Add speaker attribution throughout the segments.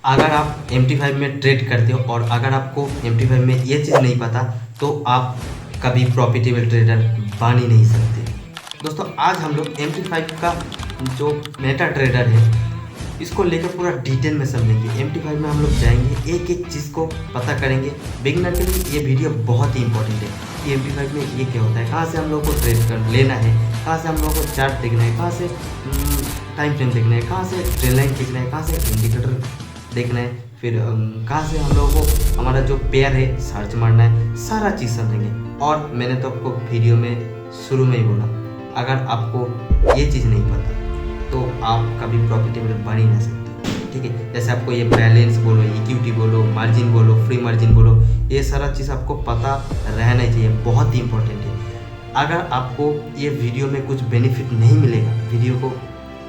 Speaker 1: अगर आप MT5 में ट्रेड करते हो और अगर आपको MT5 में ये चीज़ नहीं पता तो आप कभी प्रॉफिटेबल ट्रेडर बन ही नहीं सकते। दोस्तों आज हम लोग MT5 का जो मेटा ट्रेडर है इसको लेकर पूरा डिटेल में समझेंगे। MT5 में हम लोग जाएंगे, एक एक चीज़ को पता करेंगे। बिगिनर के लिए ये वीडियो बहुत ही इंपॉर्टेंट है कि MT5 में ये क्या होता है, कहाँ से हम लोग को ट्रेड कर लेना है, कहाँ से हम लोग को चार्ट देखना है, कहाँ से टाइम फ्रेम देखना है, कहाँ से ट्रेड लाइन देखना है, कहाँ से इंडिकेटर देखना है, फिर कहाँ से हम लोगों को हमारा जो पेयर है सर्च मारना है, सारा चीज़ समझेंगे। और मैंने तो आपको वीडियो में शुरू में ही बोला, अगर आपको ये चीज़ नहीं पता तो आप कभी प्रॉफिटेबल बन ही नहीं सकते। ठीक है, जैसे आपको ये बैलेंस बोलो, इक्विटी बोलो, मार्जिन बोलो, फ्री मार्जिन बोलो, ये सारा चीज़ आपको पता रहना चाहिए, बहुत ही इंपॉर्टेंट है। अगर आपको ये वीडियो में कुछ बेनिफिट नहीं मिलेगा, वीडियो को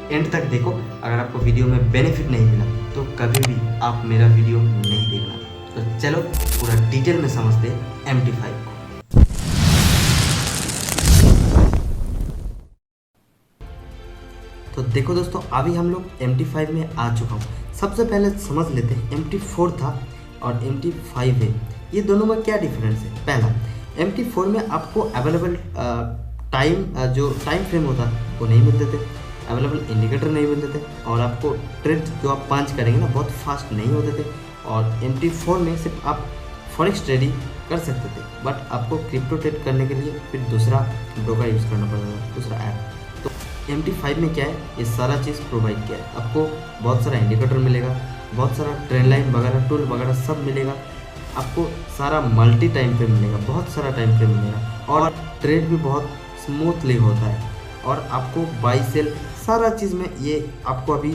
Speaker 1: एंड तक देखो। अगर आपको वीडियो में बेनिफिट नहीं मिला तो कभी भी आप मेरा वीडियो नहीं देखना। तो चलो पूरा डिटेल में समझते हैं MT5 को। तो देखो दोस्तों, अभी हम लोग MT5 में आ चुका हूँ। सबसे पहले समझ लेते हैं MT4 था और MT5 है, ये दोनों में क्या डिफरेंस है। पहला, MT4 में आपको अवेलेबल जो टाइम फ्रेम होता वो नहीं मिलते थे, अवेलेबल इंडिकेटर नहीं मिलते थे, और आपको ट्रेड जो आप पंच करेंगे ना बहुत फास्ट नहीं होते थे। और MT4 में सिर्फ आप फॉरेक्स ट्रेडिंग कर सकते थे, बट आपको क्रिप्टो ट्रेड करने के लिए फिर दूसरा ब्रोकर यूज़ करना पड़ता था, दूसरा ऐप। तो MT5 में क्या है, ये सारा चीज़ प्रोवाइड किया है। आपको बहुत सारा इंडिकेटर मिलेगा, बहुत सारा ट्रेंड लाइन वगैरह टूल वगैरह सब मिलेगा, आपको सारा मल्टी टाइम फ्रेम मिलेगा, बहुत सारा टाइम फ्रेम मिलेगा, और ट्रेड भी बहुत स्मूथली होता है। और आपको बाई सेल सारा चीज़ में ये आपको अभी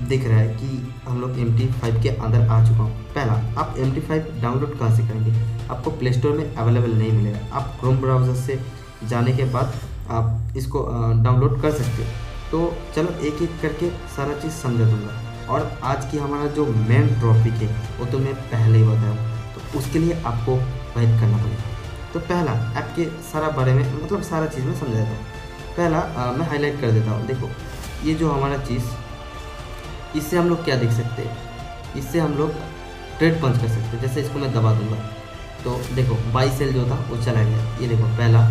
Speaker 1: दिख रहा है कि हम लोग MT5 के अंदर आ चुका हूँ। पहला, आप MT5 डाउनलोड कहाँ से करेंगे, आपको प्ले स्टोर में अवेलेबल नहीं मिलेगा। आप क्रोम ब्राउज़र से जाने के बाद आप इसको डाउनलोड कर सकते हो। तो चलो एक एक करके सारा चीज़ समझा दूँगा। और आज की हमारा जो मेन टॉपिक है वो तो मैं पहले ही बताया, तो उसके लिए आपको वेट करना पड़ेगा। तो पहला ऐप के सारा बारे में मतलब सारा चीज़ में समझा देता हूँ। पहला मैं हाईलाइट कर देता हूँ। देखो ये जो हमारा चीज़, इससे हम लोग क्या देख सकते हैं, इससे हम लोग ट्रेड पंच कर सकते हैं। जैसे इसको मैं दबा दूंगा तो देखो बाई सेल जो था वो चला गया। ये देखो पहला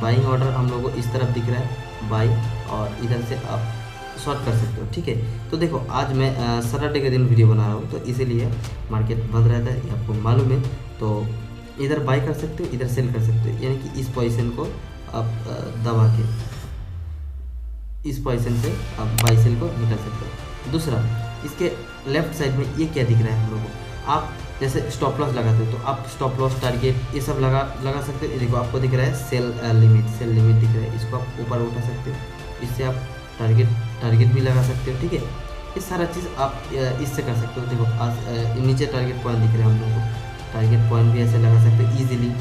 Speaker 1: बाइंग ऑर्डर हम लोगों को इस तरफ दिख रहा है बाई, और इधर से आप शॉर्ट कर सकते हो। ठीक है, तो देखो आज मैं सैटरडे के दिन वीडियो बना रहा हूँ, तो इसीलिए मार्केट बंद रहता है, ये आपको मालूम है। तो इधर बाई कर सकते हो, इधर सेल कर सकते हो, यानी कि इस पोजीशन को आप दबा के इस पोजीशन से आप बाई सेल को निकाल सकते हो। दूसरा, इसके लेफ्ट साइड में ये क्या दिख रहा है हम लोगों को, आप जैसे स्टॉप लॉस लगाते हो तो आप स्टॉप लॉस टारगेट ये सब लगा सकते हो। ये देखो आपको दिख रहा है सेल लिमिट दिख रहा है, इसको आप ऊपर उठा सकते हो, इससे आप टारगेट भी लगा सकते हो। ठीक है, ये सारा चीज़ आप इससे कर सकते हो। देखो नीचे टारगेट पॉइंट दिख रहे हैं हम लोगों को, टारगेट पॉइंट भी ऐसे लगा सकते हो ईजिली।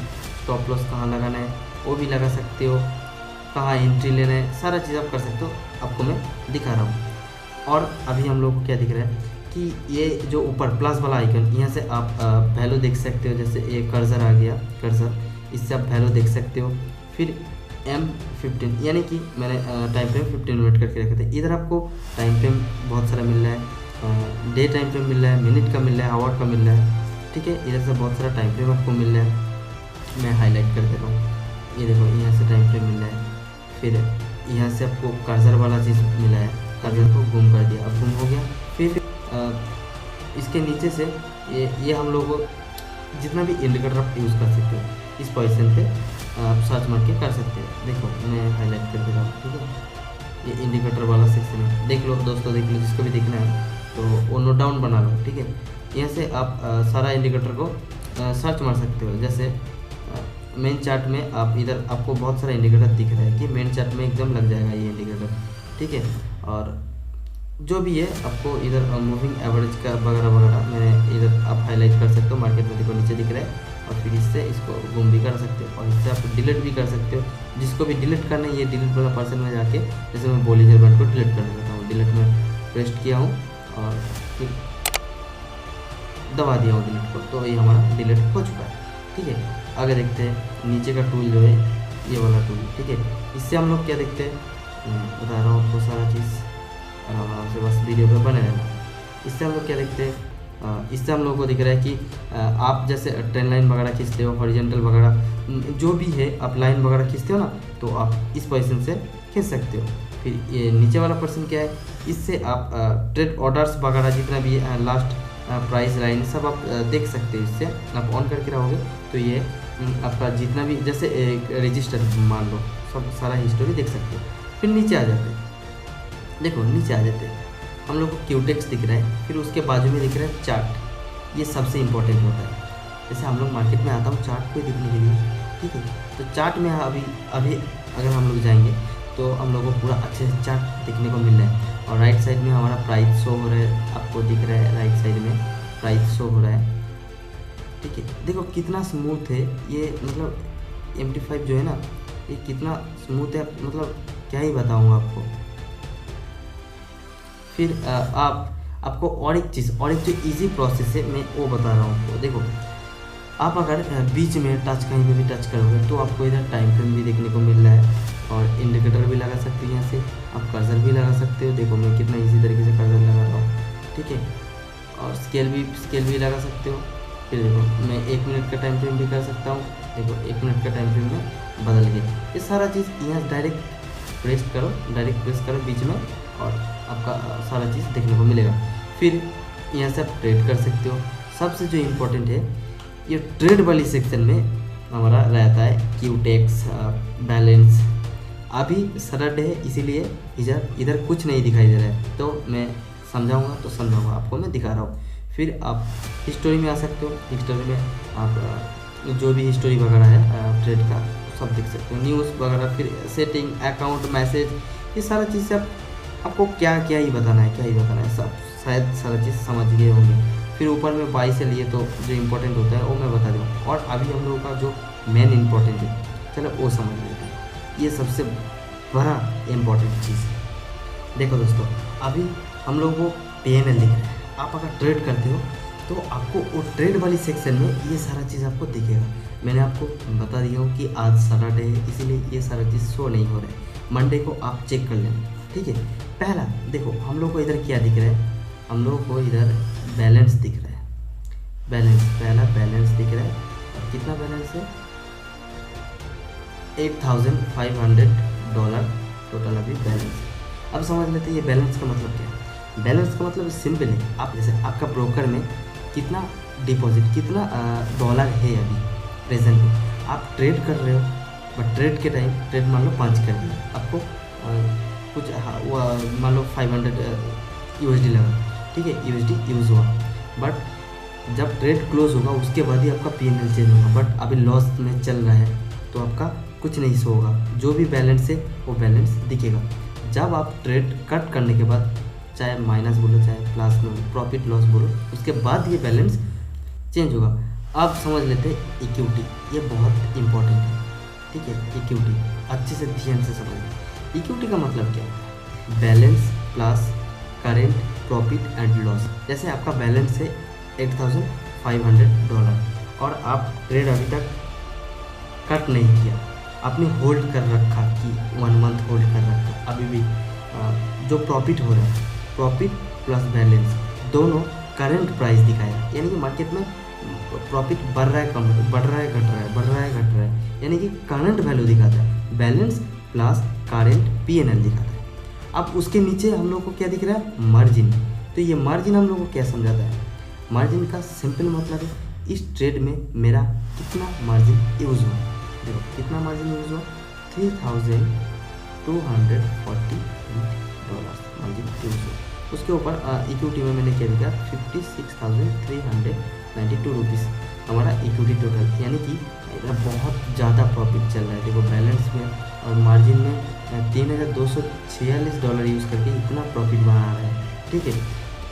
Speaker 1: स्टॉप लॉस कहाँ लगाना है वो भी लगा सकते हो, कहाँ एंट्री लेना है, सारा चीज़ आप कर सकते हो, आपको मैं दिखा रहा हूँ। और अभी हम लोग को क्या दिख रहा है कि ये जो ऊपर प्लस वाला आइकन, यहाँ से आप वैल्यू देख सकते हो। जैसे ये कर्सर आ गया, कर्सर, इससे आप वैल्यू देख सकते हो। फिर M15 यानी कि मैंने टाइम फ्रेम 15 मिनट करके रखे थे। इधर आपको टाइम फ्रेम बहुत सारा मिल रहा है, डे टाइम फ्रेम मिल रहा है, मिनट का मिल रहा है, आवर का मिल रहा है। ठीक है, इधर से बहुत सारा टाइम फ्रेम आपको मिल रहा है, मैं हाईलाइट कर दे रहा हूँ। ये देखो यहाँ से टाइम फ्रेम मिल रहा है, फिर यहाँ से आपको कर्सर वाला चीज़ मिला है, कर्सर को घूम कर दिया, अब घूम हो गया। फिर इसके नीचे से ये हम लोग जितना भी इंडिकेटर आप यूज़ कर सकते हो, इस पोजीशन पे आप सर्च मार के कर सकते हो। देखो मैं हाईलाइट कर दे रहा हूँ। ठीक है, ये इंडिकेटर वाला सेक्शन है, देख लो दोस्तों, देख लो, जिसको भी देखना है तो वो नोट डाउन बना लो। ठीक है, यहाँ से आप सारा इंडिकेटर को सर्च मार सकते हो। जैसे मेन चार्ट में आप इधर आपको बहुत सारा इंडिकेटर दिख रहा है कि मेन चार्ट में एकदम लग जाएगा ये इंडिकेटर। ठीक है, और जो भी है आपको इधर मूविंग एवरेज का वगैरह वगैरह मैंने इधर आप हाईलाइट कर सकते हो। मार्केट में देखो नीचे दिख रहा है, और फिर इससे इसको घूम भी कर सकते हो, और इससे आप डिलीट भी कर सकते हो। जिसको भी डिलीट करना है, ये डिलीट वाला पर्सन में जाके, जैसे मैं बॉलिंजर बैंड को डिलीट कर देता हूँ, डिलीट में प्रेस्ट किया हूँ और फिर दबा दिया हूँ डिलीट को, तो ये हमारा डिलीट हो चुका है। ठीक है, आगे देखते हैं नीचे का टूल जो है ये वाला टूल। ठीक है, इससे हम लोग क्या देखते हैं, बता रहा हूँ आपको सारा चीज़, आराम से बस वीडियो पे बने रहना। इससे हम लोग क्या देखते हैं, इससे हम लोगों को दिख रहा है कि आप जैसे ट्रेन लाइन वगैरह खींचते हो, हॉरिजेंटल वगैरह जो भी है आप लाइन वगैरह खींचते हो ना, तो आप इस पोजीशन से खींच सकते हो। फिर ये नीचे वाला पर्सन क्या है, इससे आप ट्रेड ऑर्डर्स वगैरह जितना भी लास्ट प्राइस लाइन सब आप देख सकते हो। इससे आप ऑन करके रहोगे तो ये आपका जितना भी जैसे रजिस्टर मान लो सब सारा हिस्टोरी देख सकते हो। फिर नीचे आ जाते हैं, देखो नीचे आ जाते हैं, हम लोग को क्यूटेक्स दिख रहा है, फिर उसके बाजू में दिख रहा है चार्ट। ये सबसे इम्पोर्टेंट होता है। जैसे हम लोग मार्केट में आता हूँ चार्ट को देखने के लिए, ठीक है। तो चार्ट में अभी अगर हम लोग जाएंगे तो हम लोग को पूरा अच्छे से चार्ट देखने को मिल रहा है। और राइट साइड में हमारा प्राइस शो हो रहा है, आपको दिख रहा है राइट साइड में प्राइस शो हो रहा है, ठीक है। देखो कितना स्मूथ है ये, मतलब MT5 जो है ना ये कितना स्मूथ है, मतलब क्या ही बताऊँ आपको। फिर आपको और एक जो इजी प्रोसेस है मैं वो बता रहा हूँ आपको। देखो आप अगर बीच में कहीं पे भी टच करोगे तो आपको इधर टाइम फ्रेम भी देखने को मिल रहा है, और इंडिकेटर भी लगा सकते हो, यहाँ से आप कर्सर भी लगा सकते हो। देखो मैं कितना इजी तरीके से कर्सर लगा रहा हूँ, ठीक है। और स्केल भी लगा सकते हो। फिर देखो मैं 1 मिनट का टाइम फ्रेम भी कर सकता हूँ। देखो 1 मिनट का टाइम फ्रेम में बदल गया। ये सारा चीज़ यहाँ डायरेक्ट प्रेस करो बीच में, और आपका सारा चीज़ देखने को मिलेगा। फिर यहाँ से आप ट्रेड कर सकते हो। सबसे जो इम्पोर्टेंट है ये ट्रेड वाली सेक्शन में हमारा रहता है क्यूटेक्स, बैलेंस। अभी सैटरडे है इसीलिए इधर कुछ नहीं दिखाई दे रहा है, तो मैं समझाऊंगा आपको मैं दिखा रहा हूँ। फिर आप हिस्टोरी में आ सकते हो। हिस्टोरी में आप जो भी हिस्टोरी वगैरह है ट्रेड का सब देख सकते हो, न्यूज़ वगैरह, फिर सेटिंग, अकाउंट, मैसेज, ये सारा चीज़ से आपको क्या ही बताना है सब शायद सारा चीज़ समझ गए होंगे। फिर ऊपर में बाई से लिए तो जो इम्पोर्टेंट होता है वो मैं बता दूँ। और अभी हम लोगों का जो मेन इम्पोर्टेंट है चलो वो समझ लेते हैं। ये सबसे बड़ा इम्पोर्टेंट चीज़ है। देखो दोस्तों अभी हम लोगों को PNL दिख रहा है। आप अगर ट्रेड करते हो तो आपको वो ट्रेड वाली सेक्शन में ये सारा चीज़ आपको दिखेगा। मैंने आपको बता दिया हूँ कि आज सैटरडे है इसीलिए ये सारा चीज़ शो नहीं हो रहा है। मंडे को आप चेक कर लेना, ठीक है। पहला देखो हम लोग को इधर क्या दिख रहा है, हम लोगों को इधर बैलेंस दिख रहा है। पहला बैलेंस दिख रहा है। और कितना बैलेंस है, $8,500 टोटल अभी बैलेंस है। अब समझ लेते हैं ये बैलेंस का मतलब क्या है। बैलेंस का मतलब सिंपल है, आप जैसे आपका ब्रोकर में कितना डिपॉजिट, कितना डॉलर है अभी प्रेजेंट में, आप ट्रेड कर रहे हो, बट ट्रेड के टाइम ट्रेड मान लो 5 कर दिए, आपको कुछ मान लो 500 USD लगा, ठीक है, USD यूज़ हुआ। बट जब ट्रेड क्लोज होगा उसके बाद ही आपका PNL चेंज होगा। बट अभी लॉस में चल रहा है तो आपका कुछ नहीं शो होगा, जो भी बैलेंस है वो बैलेंस दिखेगा। जब आप ट्रेड कट करने के बाद चाहे माइनस बोलो चाहे प्लस बोलो, प्रॉफिट लॉस बोलो, उसके बाद ये बैलेंस चेंज होगा। अब समझ लेते हैं इक्विटी, ये बहुत इंपॉर्टेंट है, ठीक है। इक्विटी अच्छे से ध्यान से समझिए। इक्विटी का मतलब क्या होता है, balance plus current profit and loss. जैसे आपका बैलेंस है $8,500 और आप ट्रेड अभी तक कट नहीं किया, आपने होल्ड कर रखा कि 1 मंथ होल्ड कर रखा, अभी भी जो प्रॉफिट हो रहा है, प्रॉफिट प्लस बैलेंस दोनों करंट प्राइस दिखाएगा। यानी कि मार्केट में प्रॉफिट बढ़ रहा है कम, बढ़ रहा है घट रहा है, यानी कि करंट वैल्यू दिखाता है। बैलेंस प्लस करंट PNL दिखाता है। अब उसके नीचे हम लोग को क्या दिख रहा है, मार्जिन। तो ये मार्जिन हम लोग को क्या समझाता है, मार्जिन का सिंपल मतलब है इस ट्रेड में मेरा कितना मार्जिन यूज़ हुआ। देखो कितना मार्जिन यूज़ हुआ, $3,240 मार्जिन यूज़ हुआ। उसके ऊपर इक्विटी में मैंने क्या दिया, 56,392 रुपीज़ हमारा इक्विटी टोटल, यानी कि बहुत ज़्यादा प्रॉफिट चल रहा है। देखो बैलेंस में और मार्जिन में $3,246 यूज़ करके इतना प्रॉफिट बना रहा है, ठीक है।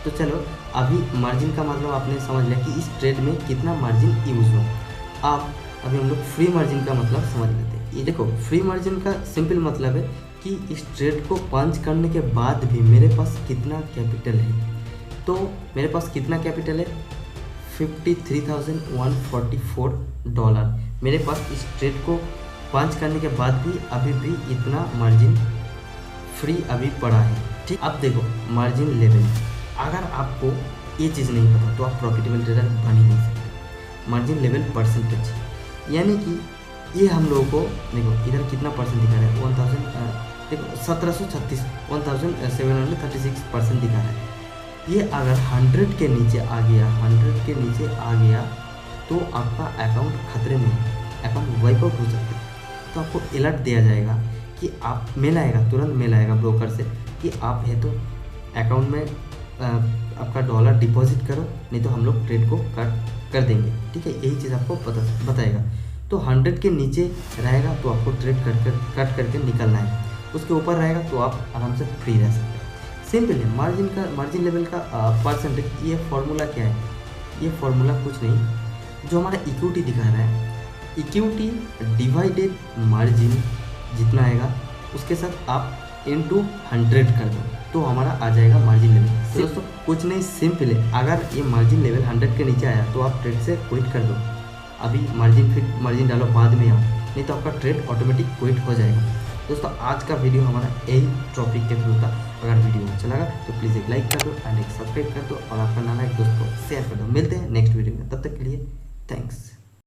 Speaker 1: तो चलो अभी मार्जिन का मतलब आपने समझ लिया कि इस ट्रेड में कितना मार्जिन यूज़ हुआ। अब अभी हम लोग फ्री मार्जिन का मतलब समझ लेते हैं। ये देखो फ्री मार्जिन का सिंपल मतलब है कि इस ट्रेड को पंच करने के बाद भी मेरे पास कितना कैपिटल है। तो मेरे पास कितना कैपिटल है, $53,144। मेरे पास इस ट्रेड को पंच करने के बाद भी अभी भी इतना मार्जिन फ्री अभी पड़ा है, ठीक। अब देखो मार्जिन लेवल, अगर आपको ये चीज़ नहीं पता तो आप प्रॉफिटेबल ट्रेडर बन ही नहीं सकते। मार्जिन लेवल परसेंटेज, यानी कि ये हम लोगों को देखो इधर कितना परसेंट दिखा रहा है 1000, देखो 1736 1736% दिखा रहा है। ये अगर 100 के नीचे आ गया, 100 के नीचे आ गया तो आपका अकाउंट खतरे में है, अकाउंट वाइप आउट हो सकता है। तो आपको अलर्ट दिया जाएगा कि आप मेल आएगा, तुरंत मेल आएगा ब्रोकर से कि आप है तो अकाउंट में आपका डॉलर डिपॉजिट करो, नहीं तो हम लोग ट्रेड को कट कर देंगे। ठीक है, यही चीज़ आपको बताएगा। तो 100 के नीचे रहेगा तो आपको ट्रेड कट करके निकलना है, उसके ऊपर रहेगा तो आप आराम से फ्री रह सकते हैं। सिंपल है। मार्जिन लेवल का परसेंटेज, ये फॉर्मूला क्या है? ये फॉर्मूला कुछ नहीं, जो हमारा इक्विटी दिखा रहा है, इक्विटी डिवाइडेड मार्जिन जितना आएगा उसके साथ आप इनटू 100 कर दो तो हमारा आ जाएगा मार्जिन लेवल। तो दोस्तों कुछ नहीं, सिंपल है। अगर ये मार्जिन लेवल 100 के नीचे आया तो आप ट्रेड से क्विट कर दो, अभी मार्जिन डालो, बाद में आओ, नहीं तो आपका ट्रेड ऑटोमेटिक क्विट हो जाएगा। दोस्तों आज का वीडियो हमारा यही टॉपिक के थ्रू था। अगर वीडियो अच्छा लगा तो प्लीज़ एक लाइक कर दो एंड एक सब्सक्राइब कर दो और आपका नाना एक दोस्त को शेयर कर दो। मिलते हैं नेक्स्ट वीडियो में, तब तक के लिए थैंक्स।